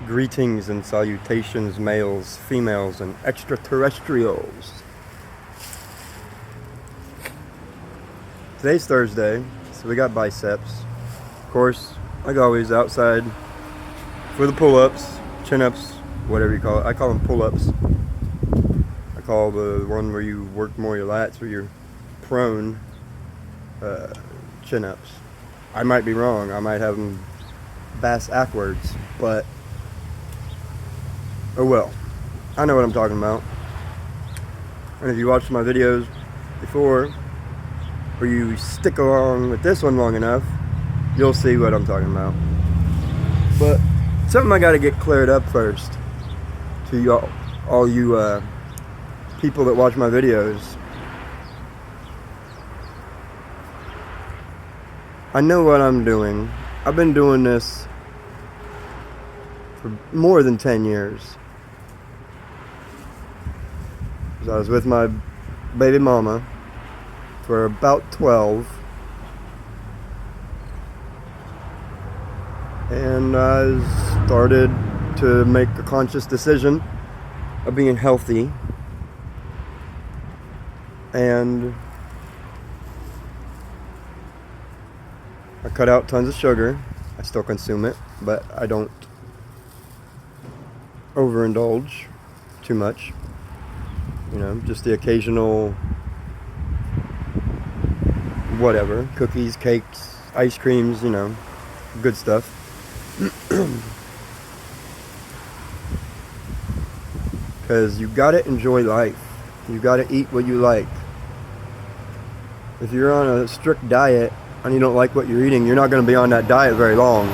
Greetings and salutations, males, females, and extraterrestrials. Today's Thursday, so we got biceps. Of course, like always, outside for the pull-ups, chin-ups, whatever you call it. I call them pull-ups. I call the one where you work more your lats, where you're prone, chin-ups. I might be wrong. I might have them bass-ackwards, but oh well, I know what I'm talking about. And if you watched my videos before, or you stick along with this one long enough, you'll see what I'm talking about. But something I gotta get cleared up first to all you people that watch my videos. I know what I'm doing. I've been doing this for more than 10 years. I was with my baby mama for about 12, and I started to make a conscious decision of being healthy, and I cut out tons of sugar. I still consume it, but I don't overindulge too much. You know, just the occasional whatever, cookies, cakes, ice creams, you know, good stuff. Because you gotta enjoy life. You gotta eat what you like. If you're on a strict diet and you don't like what you're eating, you're not gonna be on that diet very long.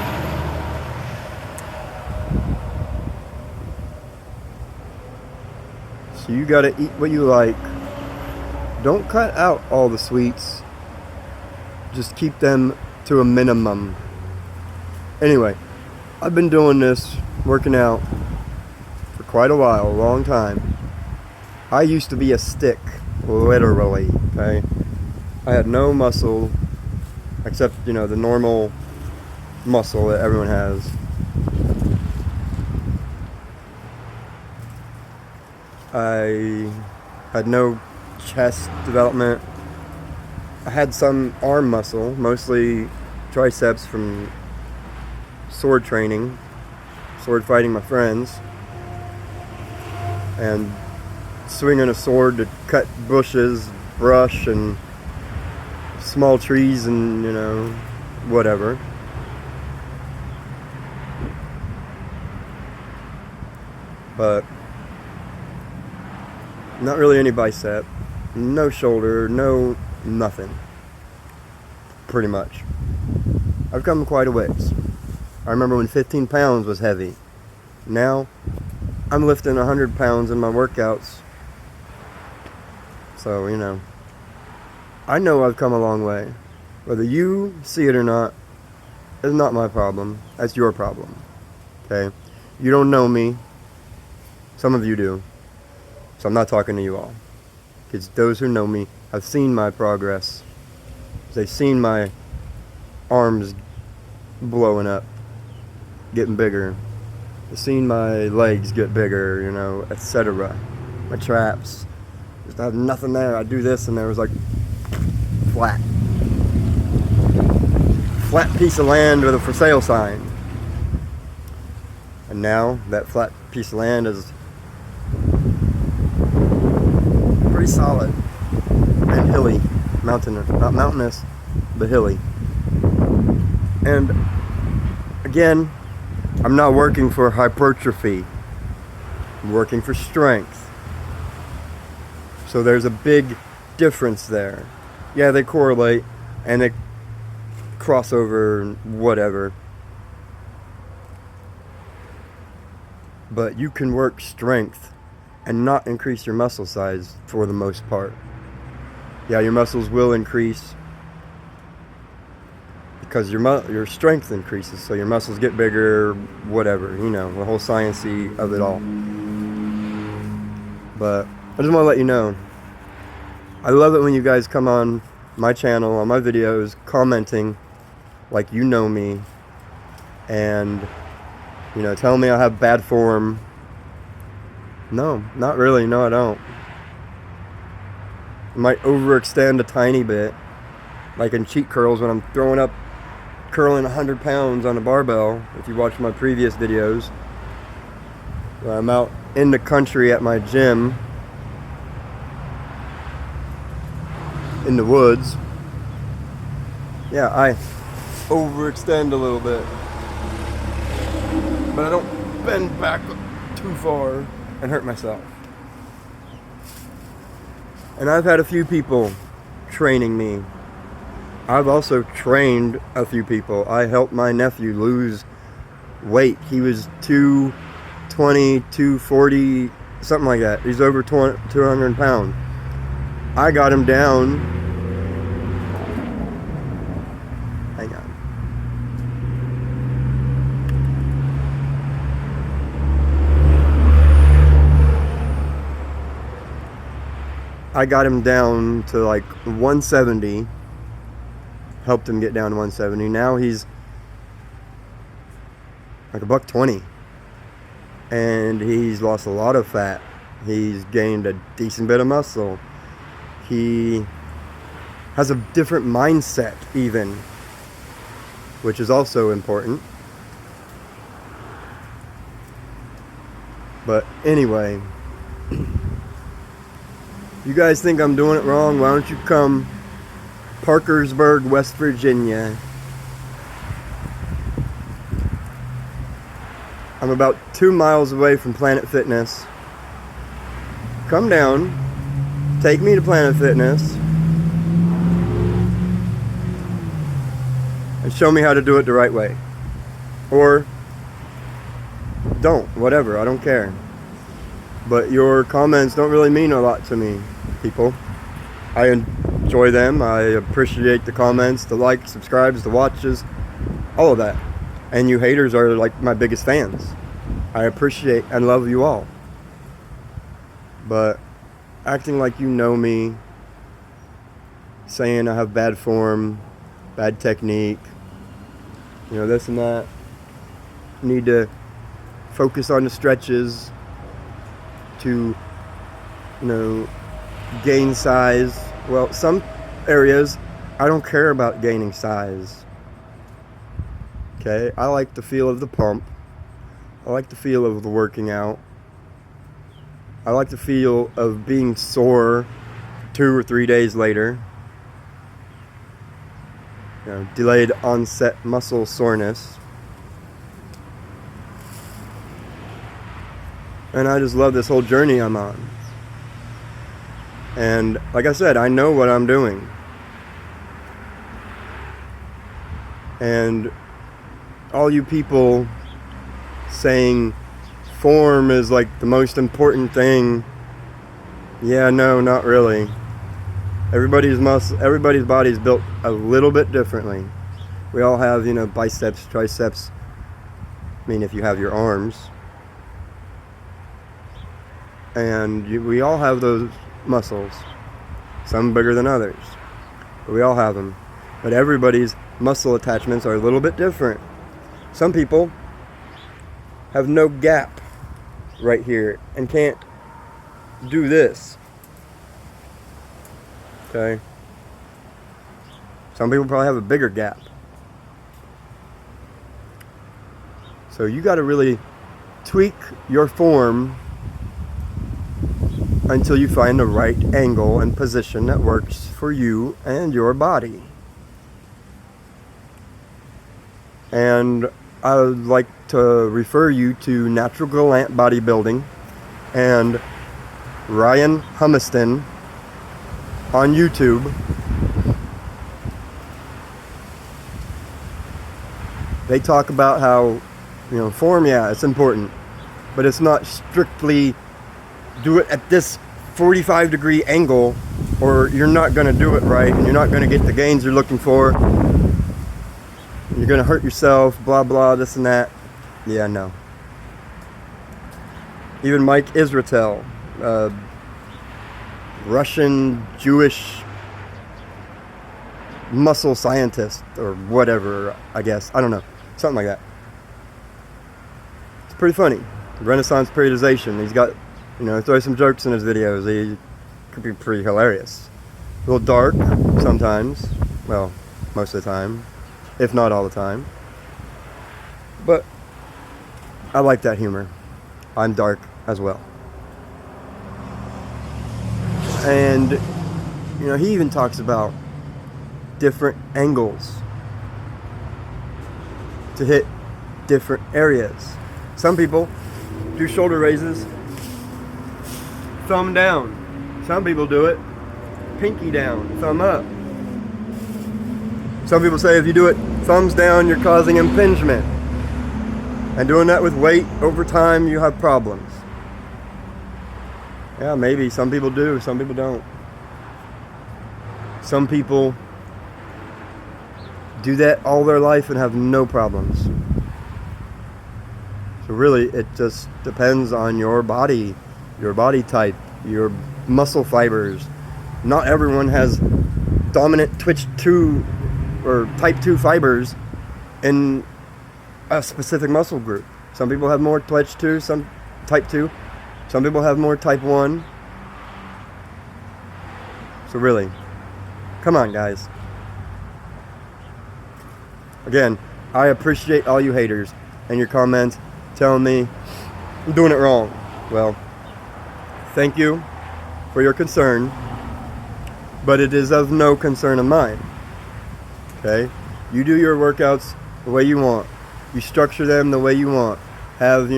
So you gotta eat what you like. Don't cut out all the sweets. Just keep them to a minimum. Anyway, I've been doing this, working out, for quite a while, a long time. I used to be a stick, literally, okay? I had no muscle, except, you know, the normal muscle that everyone has. I had no chest development. I had some arm muscle, mostly triceps from sword training, sword fighting my friends, and swinging a sword to cut bushes, brush, and small trees, and, you know, whatever. But not really any bicep, no shoulder, no nothing. Pretty much. I've come quite a ways. I remember when 15 pounds was heavy. Now, I'm lifting 100 pounds in my workouts. So, you know, I know I've come a long way. Whether you see it or not, is not my problem. That's your problem. Okay? You don't know me. Some of you do. So I'm not talking to you all. Because those who know me have seen my progress. They've seen my arms blowing up, getting bigger. They've seen my legs get bigger, you know, etc. My traps. Just have nothing there. I do this and there was like flat. Flat piece of land with a for sale sign. And now that flat piece of land is pretty solid and hilly, not mountainous, but hilly. And again, I'm not working for hypertrophy. I'm working for strength. So there's a big difference there. Yeah, they correlate and they cross over and whatever. But you can work strength and not increase your muscle size for the most part. Yeah, your muscles will increase because your strength increases, so your muscles get bigger, whatever, you know, the whole science-y of it all. But I just want to let you know, I love it when you guys come on my channel, on my videos, commenting like you know me, and Tell me I have bad form. No, not really. No, I don't. I might overextend a tiny bit, like in cheat curls when I'm curling 100 pounds on a barbell. If you watch my previous videos, where I'm out in the country at my gym, in the woods. Yeah, I overextend a little bit, but I don't bend back too far and hurt myself. And I've had a few people training me. I've also trained a few people. I helped my nephew lose weight. He was 220, 240, something like that. He's over 200 pounds. I got him down. Hang on. I got him down to like 170. Helped him get down to 170. Now he's like $120. And he's lost a lot of fat. He's gained a decent bit of muscle. He has a different mindset even, which is also important. But anyway, you guys think I'm doing it wrong? Why don't you come Parkersburg, West Virginia. I'm about 2 miles away from Planet Fitness. Come down, take me to Planet Fitness, and show me how to do it the right way. Or don't, whatever, I don't care. But your comments don't really mean a lot to me, people. I enjoy them, I appreciate the comments, the likes, subscribes, the watches, all of that. And you haters are like my biggest fans. I appreciate and love you all. But acting like you know me, saying I have bad form, bad technique, this and that, need to focus on the stretches to, gain size. Well, some areas I don't care about gaining size. Okay, I like the feel of the pump. I like the feel of the working out. I like the feel of being sore 2 or 3 days later. Delayed onset muscle soreness. And I just love this whole journey I'm on. And like I said, I know what I'm doing. And all you people saying form is like the most important thing. Yeah, no, not really. Everybody's body is built a little bit differently. We all have, biceps, triceps. I mean, if you have your arms. And we all have those muscles. Some bigger than others. But we all have them. But everybody's muscle attachments are a little bit different. Some people have no gap right here and can't do this. Okay? Some people probably have a bigger gap. So you got to really tweak your form until you find the right angle and position that works for you and your body. And I would like to refer you to Natural Gallant Bodybuilding and Ryan Humiston on YouTube. They talk about how, form, yeah, it's important, but it's not strictly do it at this 45-degree angle or you're not going to do it right and you're not going to get the gains you're looking for. You're going to hurt yourself, blah, blah, this and that. Yeah, no. Even Mike Israetel, Russian Jewish muscle scientist or whatever, I guess. I don't know. Something like that. pretty funny. Renaissance periodization. He's got, throw some jokes in his videos. He could be pretty hilarious. A little dark sometimes. Well, most of the time, if not all the time. But I like that humor. I'm dark as well. And, he even talks about different angles to hit different areas. Some people do shoulder raises, thumb down. Some people do it pinky down, thumb up. Some people say if you do it thumbs down, you're causing impingement. And doing that with weight over time, you have problems. Yeah, maybe. Some people do, some people don't. Some people do that all their life and have no problems. So really, it just depends on your body type, your muscle fibers. Not everyone has dominant Twitch 2 or type 2 fibers in a specific muscle group. Some people have more Twitch 2, some type 2. Some people have more type 1. So really, come on, guys. Again, I appreciate all you haters and your comments telling me I'm doing it wrong. Well, thank you for your concern, but it is of no concern of mine. Okay? You do your workouts the way you want. You structure them the way you want. Have,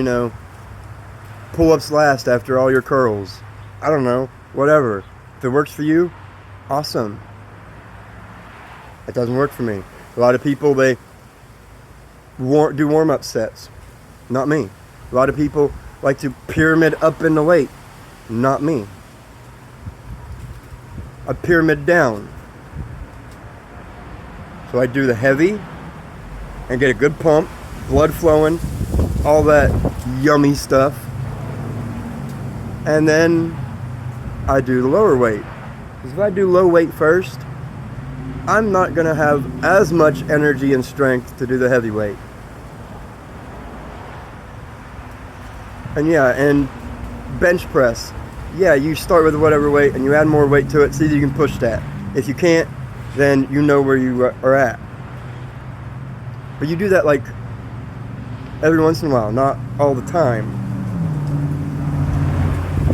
pull-ups last after all your curls. I don't know, whatever. If it works for you, awesome. It doesn't work for me. A lot of people, they do warm-up sets. Not me. A lot of people like to pyramid up in the weight. Not me. I pyramid down. So I do the heavy and get a good pump, blood flowing, all that yummy stuff. And then I do the lower weight. Because if I do low weight first, I'm not going to have as much energy and strength to do the heavy weight. And and bench press. Yeah, you start with whatever weight and you add more weight to it, see if you can push that. If you can't, then you know where you are at. But you do that like every once in a while, not all the time.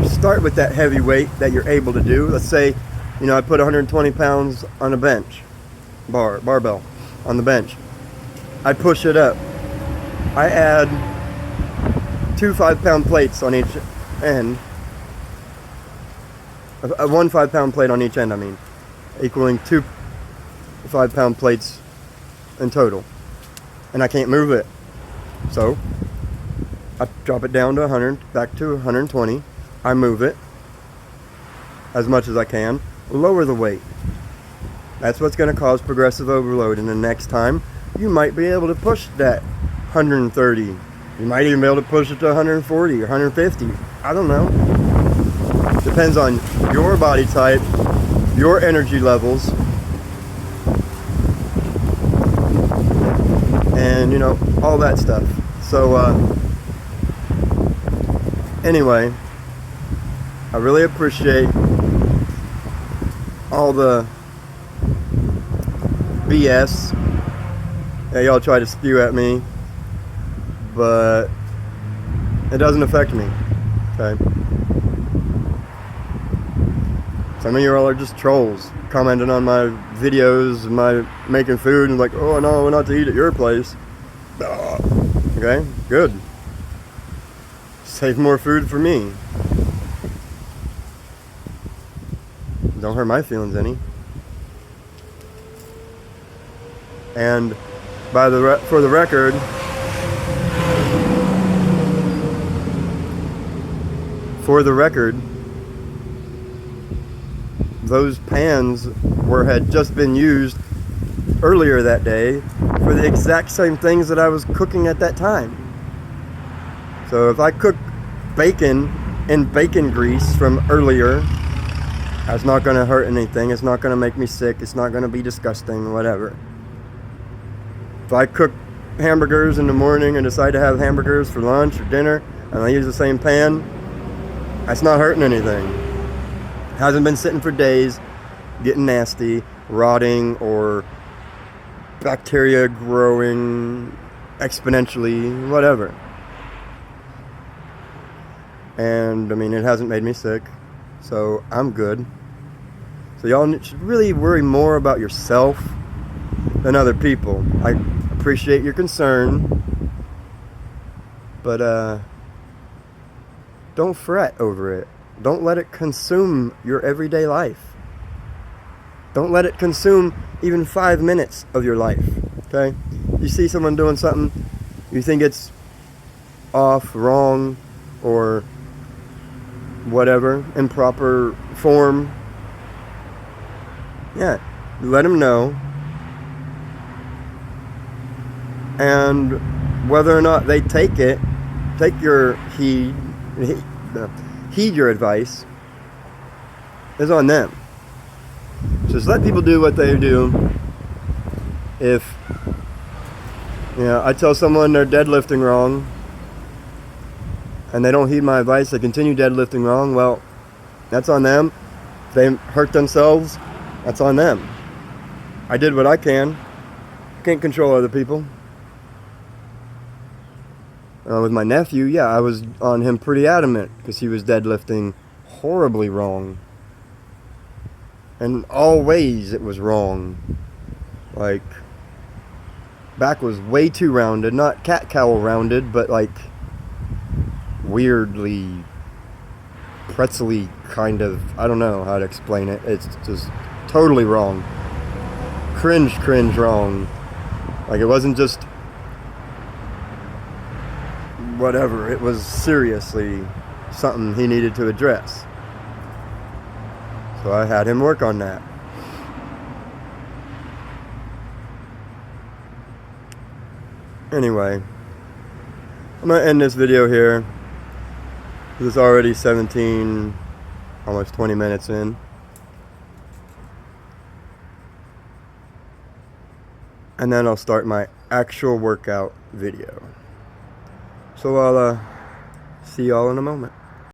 You start with that heavy weight that you're able to do. Let's say, I put 120 pounds on a bench, barbell on the bench. I push it up. I add 2 5-pound plates on each end. One 5-pound plate on each end, equaling 2 5-pound plates in total. And I can't move it. So, I drop it down to 100, back to 120. I move it as much as I can. Lower the weight. That's what's going to cause progressive overload. And the next time, you might be able to push that 130. You might even be able to push it to 140 or 150. I don't know. Depends on your body type, your energy levels, and all that stuff. So anyway, I really appreciate all the BS that y'all try to spew at me, but it doesn't affect me. Okay? Some of you all are just trolls commenting on my videos and my making food and like, oh no, we're not to eat at your place. Okay, good. Save more food for me. Don't hurt my feelings any. And for the record, those pans had just been used earlier that day for the exact same things that I was cooking at that time. So if I cook bacon in bacon grease from earlier, that's not going to hurt anything. It's not going to make me sick. It's not going to be disgusting, whatever. If I cook hamburgers in the morning and decide to have hamburgers for lunch or dinner, and I use the same pan, that's not hurting anything. Hasn't been sitting for days, getting nasty, rotting, or bacteria growing exponentially, whatever. And I mean, it hasn't made me sick, so I'm good. So y'all should really worry more about yourself than other people. I appreciate your concern, but don't fret over it. Don't let it consume your everyday life. Don't let it consume even 5 minutes of your life, okay? You see someone doing something, you think it's off, wrong, or whatever, improper form, yeah, let them know. And whether or not they take your heed your advice, is on them. Just let people do what they do. If, I tell someone they're deadlifting wrong, and they don't heed my advice, they continue deadlifting wrong, well, that's on them. If they hurt themselves, that's on them. I did what I can. Can't control other people. With my nephew, yeah, I was on him pretty adamant because he was deadlifting horribly wrong. And all ways it was wrong. Like, back was way too rounded, not cat-cow rounded, but like weirdly pretzel-y kind of, I don't know how to explain it. It's just totally wrong. Cringe wrong. Like, it wasn't just whatever, it was seriously something he needed to address. So I had him work on that. Anyway, I'm going to end this video here. It's already 17, almost 20 minutes in. And then I'll start my actual workout video. So I'll see y'all in a moment.